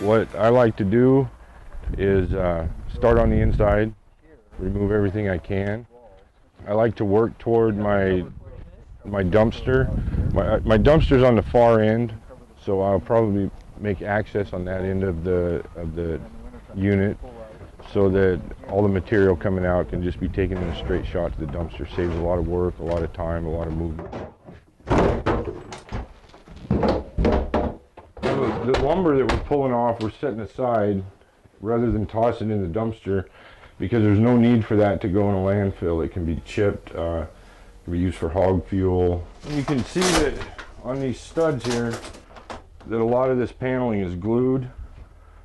What I like to do is start on the inside, remove everything I can. I like to work toward my dumpster. My dumpster's on the far end, so I'll probably make access on that end of the unit so that all the material coming out can just be taken in a straight shot to the dumpster. Saves a lot of work, a lot of time, a lot of movement. The lumber that we're pulling off, we're setting aside rather than toss it in the dumpster, because there's no need for that to go in a landfill. It can be chipped, can be used for hog fuel. And you can see that on these studs here that a lot of this paneling is glued.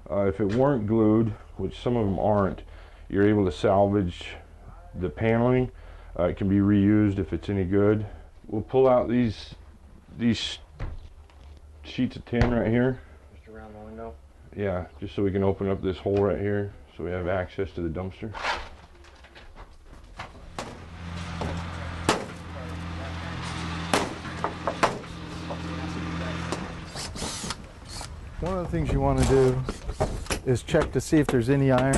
If it weren't glued, which some of them aren't, you're able to salvage the paneling. It can be reused if it's any good. We'll pull out these sheets of tin right here. Just around the window? Yeah, just so we can open up this hole right here so we have access to the dumpster. One of the things you want to do is check to see if there's any iron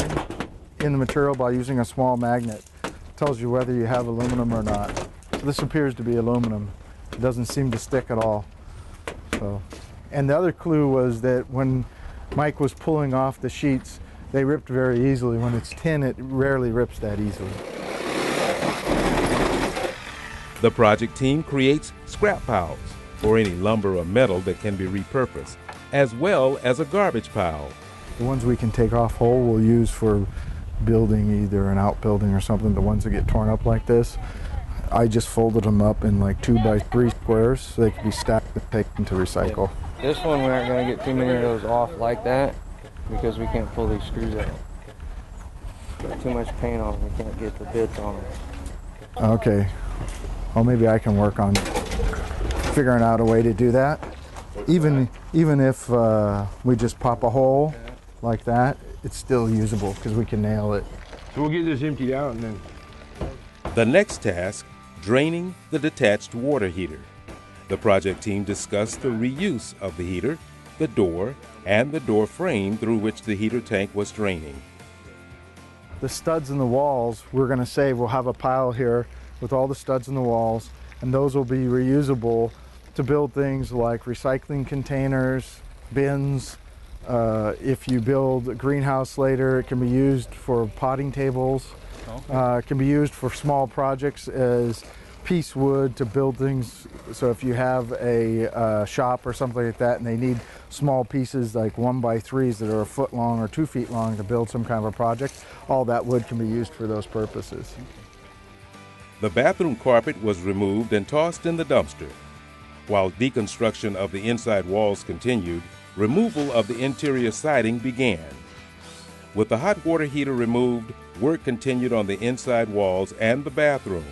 in the material by using a small magnet. It tells you whether you have aluminum or not. So this appears to be aluminum. It doesn't seem to stick at all. So, and the other clue was that when Mike was pulling off the sheets, they ripped very easily. When it's tin, it rarely rips that easily. The project team creates scrap piles or any lumber or metal that can be repurposed, as well as a garbage pile. The ones we can take off whole we'll use for building either an outbuilding or something. The ones that get torn up like this, I just folded them up in like 2x3 squares so they could be stacked and taken to recycle. Yeah. This one we aren't going to get too many of those off like that because we can't pull these screws out. Got too much paint on them, we can't get the bits on them. Okay, well maybe I can work on figuring out a way to do that. Even if we just pop a hole like that, it's still usable because we can nail it. So we'll get this emptied out and then... The next task, draining the detached water heater. The project team discussed the reuse of the heater, the door, and the door frame through which the heater tank was draining. The studs in the walls, we're going to save. We'll have a pile here with all the studs in the walls, and those will be reusable to build things like recycling containers, bins. If you build a greenhouse later, it can be used for potting tables. Okay. It can be used for small projects as piece wood to build things. So if you have a shop or something like that and they need small pieces like 1x3s that are a foot long or 2 feet long to build some kind of a project, all that wood can be used for those purposes. The bathroom carpet was removed and tossed in the dumpster. While deconstruction of the inside walls continued, removal of the interior siding began. With the hot water heater removed, work continued on the inside walls and the bathroom.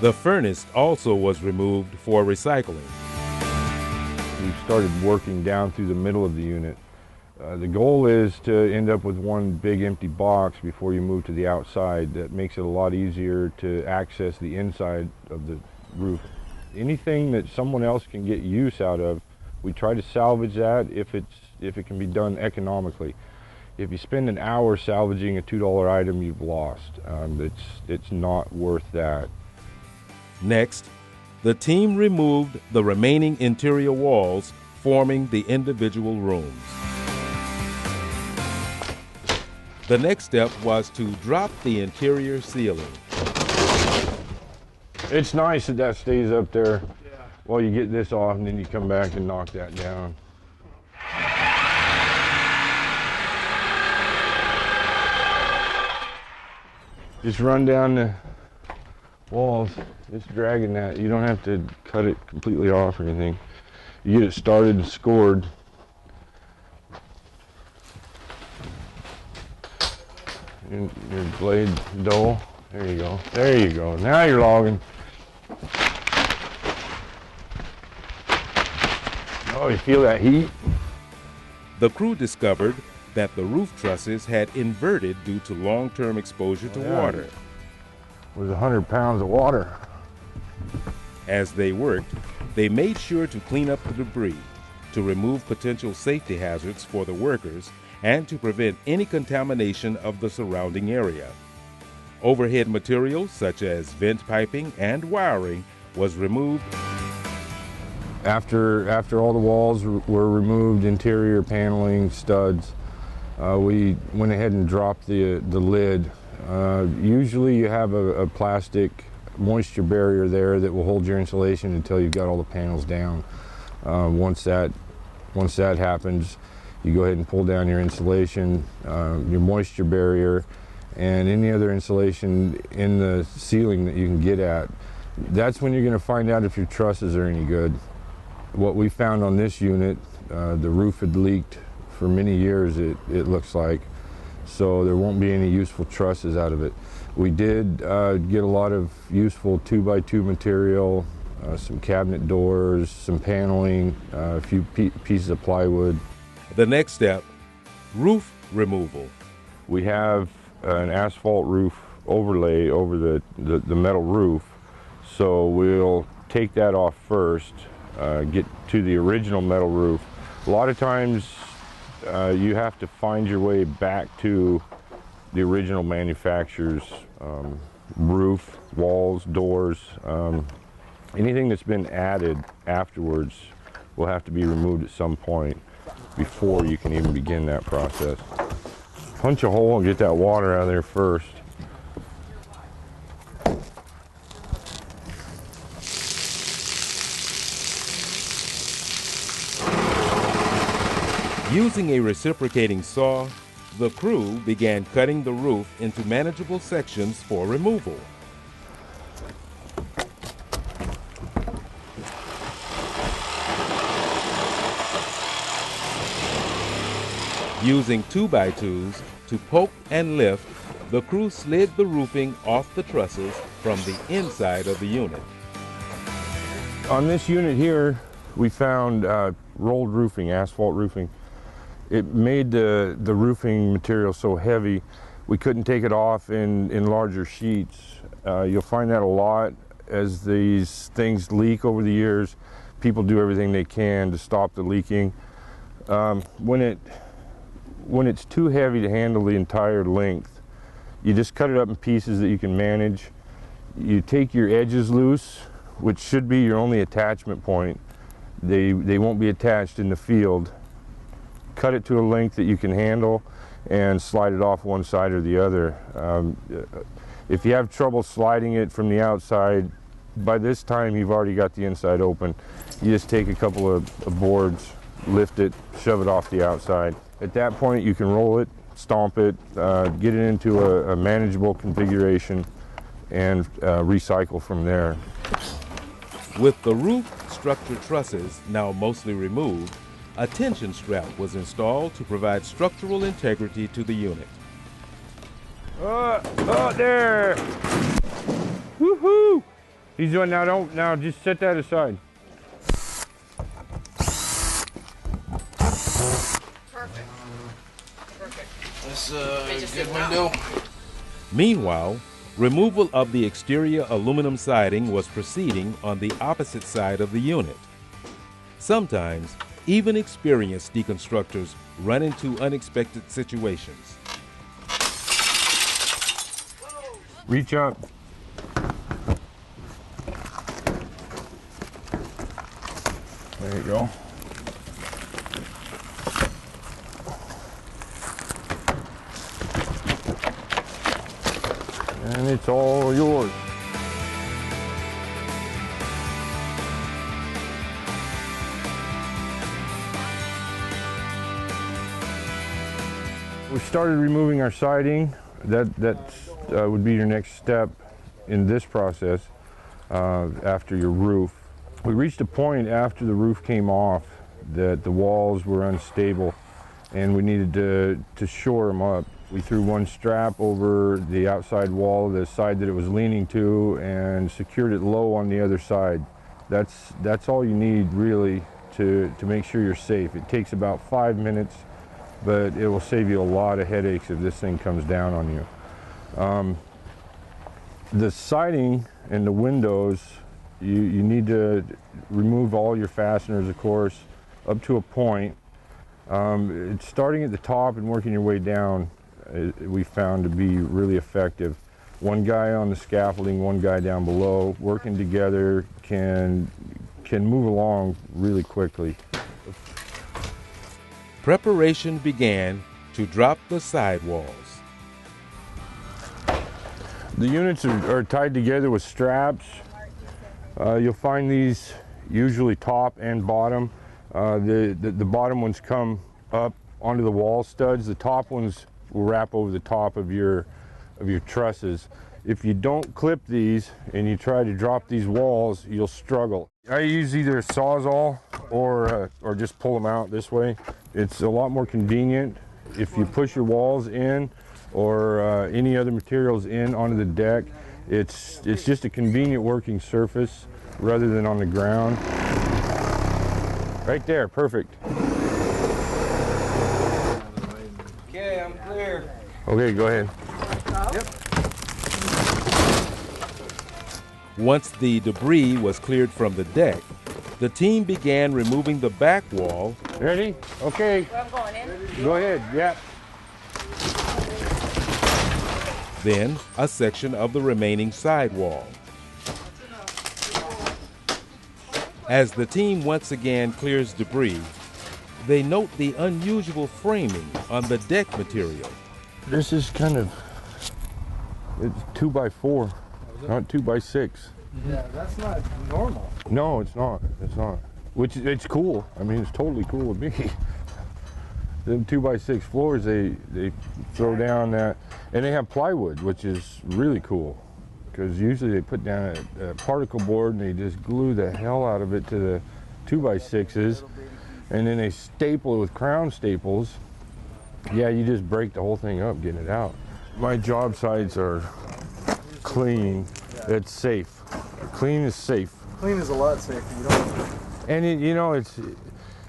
The furnace also was removed for recycling. We started working down through the middle of the unit. The goal is to end up with one big empty box before you move to the outside. That makes it a lot easier to access the inside of the roof. Anything that someone else can get use out of, we try to salvage that if it can be done economically. If you spend an hour salvaging a $2 item, you've lost. It's not worth that. Next, the team removed the remaining interior walls, forming the individual rooms. The next step was to drop the interior ceiling. It's nice that that stays up there while you get this off, and then you come back and knock that down. Just run down the walls, just dragging that. You don't have to cut it completely off or anything. You get it started and scored. Your blade dull. There you go. There you go. Now you're logging. Oh, you feel that heat? The crew discovered that the roof trusses had inverted due to long-term exposure to water. It was 100 pounds of water. As they worked, They made sure to clean up the debris, to remove potential safety hazards for the workers, and to prevent any contamination of the surrounding area. Overhead materials such as vent piping and wiring was removed. After all the walls were removed, interior paneling, studs, we went ahead and dropped the lid. Usually you have a plastic moisture barrier there that will hold your insulation until you've got all the panels down. Once that happens, you go ahead and pull down your insulation, your moisture barrier, and any other insulation in the ceiling that you can get at. That's when you're going to find out if your trusses are any good. What we found on this unit, the roof had leaked for many years, it looks like, so there won't be any useful trusses out of it. We did get a lot of useful 2x2 material, some cabinet doors, some paneling, a few pieces of plywood. The next step, roof removal. We have an asphalt roof overlay over the metal roof, so we'll take that off first, get to the original metal roof. A lot of times you have to find your way back to the original manufacturer's roof, walls, doors. Anything that's been added afterwards will have to be removed at some point before you can even begin that process. Punch a hole and get that water out of there first. Using a reciprocating saw, the crew began cutting the roof into manageable sections for removal. Using 2x2s to poke and lift, the crew slid the roofing off the trusses from the inside of the unit. On this unit here, we found rolled roofing, asphalt roofing. It made the roofing material so heavy, we couldn't take it off in larger sheets. You'll find that a lot as these things leak over the years. People do everything they can to stop the leaking. When it's too heavy to handle the entire length, you just cut it up in pieces that you can manage. You take your edges loose, which should be your only attachment point. They won't be attached in the field. Cut it to a length that you can handle and slide it off one side or the other. If you have trouble sliding it from the outside, by this time you've already got the inside open. You just take a couple of boards, lift it, shove it off the outside. At that point you can roll it, stomp it, get it into a manageable configuration, and recycle from there. With the roof structure trusses now mostly removed, a tension strap was installed to provide structural integrity to the unit. Oh, there! Woohoo! He's doing now just set that aside. That's a good window. Meanwhile, removal of the exterior aluminum siding was proceeding on the opposite side of the unit. Sometimes, even experienced deconstructors run into unexpected situations. Reach up. There you go. And it's all yours. We started removing our siding. That would be your next step in this process after your roof. We reached a point after the roof came off that the walls were unstable and we needed to shore them up. We threw one strap over the outside wall, the side that it was leaning to, and secured it low on the other side. That's all you need really to make sure you're safe. It takes about 5 minutes, but it will save you a lot of headaches if this thing comes down on you. The siding and the windows You need to remove all your fasteners, of course, up to a point. It's starting at the top and working your way down, we found to be really effective. One guy on the scaffolding, one guy down below, working together can move along really quickly. Preparation began to drop the sidewalls. The units are tied together with straps. You'll find these usually top and bottom. The bottom ones come up onto the wall studs. The top ones will wrap over the top of your trusses. If you don't clip these and you try to drop these walls, you'll struggle. I use either a Sawzall or just pull them out this way. It's a lot more convenient. If you push your walls in or any other materials in onto the deck, it's just a convenient working surface rather than on the ground. Right there, perfect. Okay, I'm clear. Okay, go ahead. Yep. Once the debris was cleared from the deck, the team began removing the back wall. Ready? Okay. Where I'm going in? Go ahead, yeah. Then a section of the remaining sidewall. As the team once again clears debris, they note the unusual framing on the deck material. This is kind of, it's 2x4, not 2x6. Yeah, that's not normal. No, it's not. It's not. Which it's cool. I mean, it's totally cool with me. Them 2x6 floors, they throw down that, and they have plywood, which is really cool. Because usually they put down a particle board and they just glue the hell out of it to the 2x6s, and then they staple it with crown staples. Yeah, you just break the whole thing up getting it out. My job sites are clean. It's safe. Clean is safe. Clean is a lot safer. You don't. And it's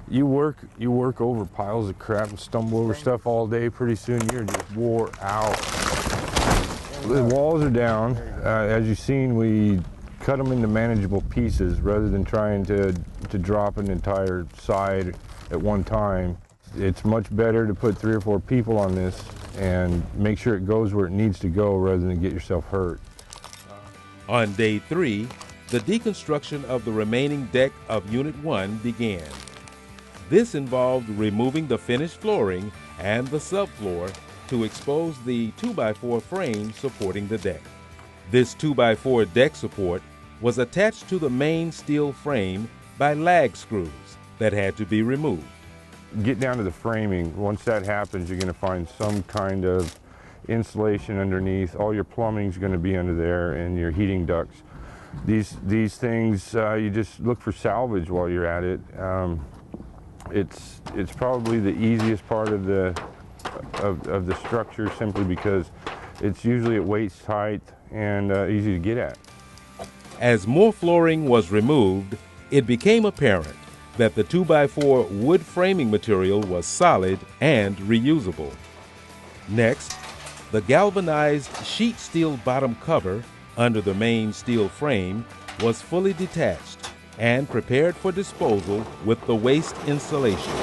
you work over piles of crap and stumble over stuff all day. Pretty soon you're just wore out. The walls are down. As you've seen, we cut them into manageable pieces rather than trying to drop an entire side at one time. It's much better to put 3 or 4 people on this and make sure it goes where it needs to go rather than get yourself hurt. On day 3, the deconstruction of the remaining deck of Unit 1 began. This involved removing the finished flooring and the subfloor to expose the 2x4 frame supporting the deck. This 2x4 deck support was attached to the main steel frame by lag screws that had to be removed. Get down to the framing. Once that happens, you're going to find some kind of insulation underneath. All your plumbing's going to be under there and your heating ducts. These things, you just look for salvage while you're at it. It's probably the easiest part of the structure, simply because it's usually at waist height and easy to get at. As more flooring was removed, it became apparent that the 2x4 wood framing material was solid and reusable. Next, the galvanized sheet steel bottom cover under the main steel frame was fully detached and prepared for disposal with the waste insulation.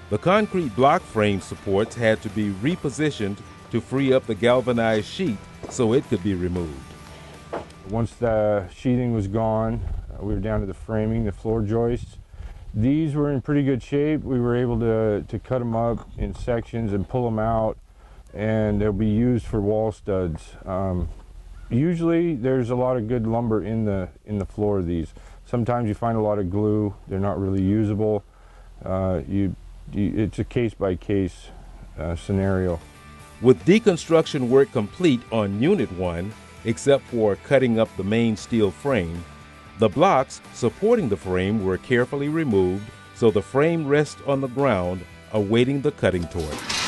The concrete block frame supports had to be repositioned to free up the galvanized sheet so it could be removed. Once the sheathing was gone, we were down to the framing, the floor joists. These were in pretty good shape. We were able to cut them up in sections and pull them out, and they'll be used for wall studs. Usually there's a lot of good lumber in the floor of these. Sometimes you find a lot of glue. They're not really usable. It's a case-by-case scenario. With deconstruction work complete on Unit 1, except for cutting up the main steel frame, the blocks supporting the frame were carefully removed so the frame rests on the ground awaiting the cutting torch.